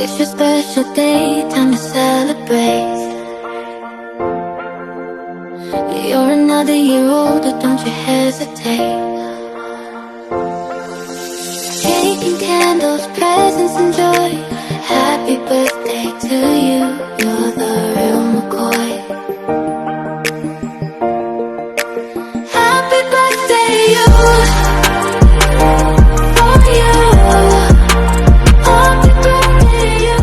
It's your special day, time to celebrate. You're another year older, don't you hesitate. Cake and candles, presents and joy. Happy birthday to you, you're the real McCoy. Happy birthday, you. For you. Happy birthday, you.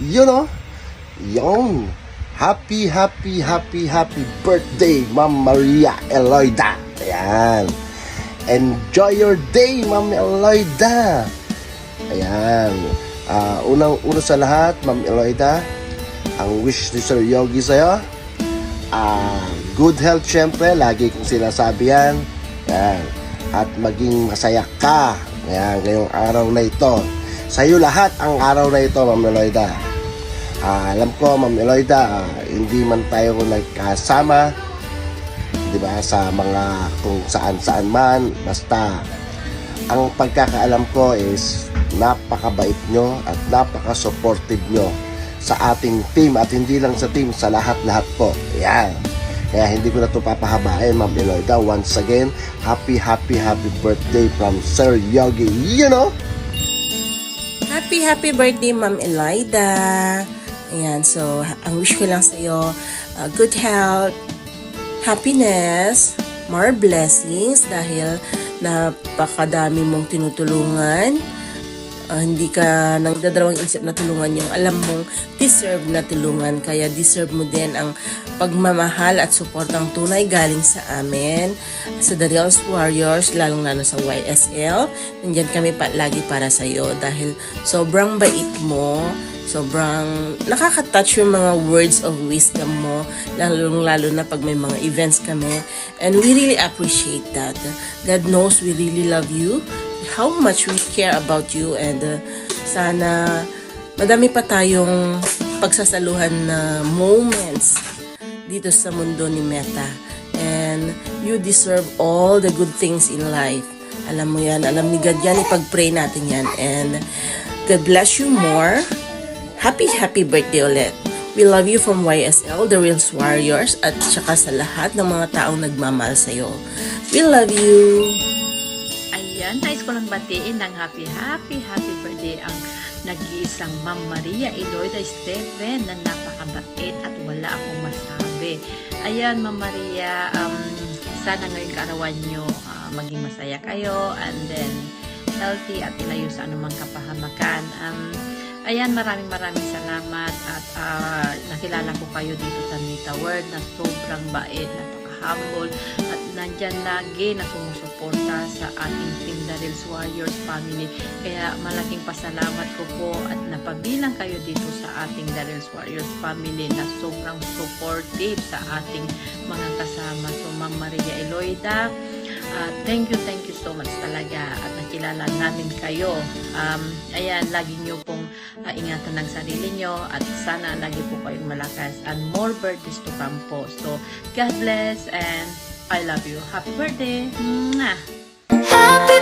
You know, yung happy birthday, Ma'am Maria Eloida. Ayan. Enjoy your day, Ma'am Eloida. Ayan. Unang-una sa lahat, Ma'am Eloida, ang wish ni Sir Yogi sa'yo, good health syempre, lagi kong sinasabi yan. Ayan. At maging masaya ka. Ayan, ngayong araw na ito. Sa'yo lahat ang araw na ito, Ma'am Eloida. Alam ko, Ma'am Eloida, hindi man tayo nagkasama, di ba, sa mga kung saan-saan man. Basta, ang pagkakaalam ko is napakabait nyo at napaka-supportive nyo sa ating team. At hindi lang sa team, sa lahat-lahat po. Ayan. Kaya hindi ko na ito papahabain, Ma'am Eloida. Once again, happy birthday from Sir Yogi. You know? Happy birthday, Ma'am Eloida. Ayan, so, ang wish ko lang sa'yo, good health, happiness, more blessings dahil napakadami mong tinutulungan. Hindi ka nang dadalawang isip na tulungan yung alam mong deserve na tulungan. Kaya deserve mo din ang pagmamahal at suportang tunay galing sa amin, sa The Real Warriors, lalong-lalo sa YSL. Nandyan kami lagi para sa iyo dahil sobrang bait mo, sobrang nakaka-touch yung mga words of wisdom mo, lalong-lalo na pag may mga events kami. And we really appreciate that. God knows we really love you, how much we care about you, and sana madami pa tayong pagsasaluhan na moments dito sa mundo ni Meta. And you deserve all the good things in life. Alam mo yan, alam ni God yan, ipag-pray natin yan. And God bless you more. Happy birthday ulit. We love you from YSL, The Real Warriors, at saka sa lahat ng mga taong nagmamahal sa'yo. We love you. Ayan, nais ko lang batiin ng happy birthday ang nag-iisang Ma'am Maria Eloida Stephen na napakabait at wala akong masabi. Ayan, Ma'am Maria, sana ngayong kaarawan nyo maging masaya kayo and then healthy at ilayo sa anumang kapahamakan. Ayan, maraming salamat at nakilala ko kayo dito sa Mita World na sobrang bait, napaka-humble at nandyan lagi na sumusuporta sa ating Team The Real Warriors family. Kaya malaking pasalamat ko po at napabilang kayo dito sa ating The Real Warriors family na sobrang supportive sa ating mga kasama. So, Ma'am Maria Eloida, thank you so much talaga at nakilala namin kayo. Ayan, lagi nyo pong ingatan ng sarili nyo at sana lagi po kayong malakas and more birthdays to come po. So, God bless and I love you. Happy birthday! Mwah! Happy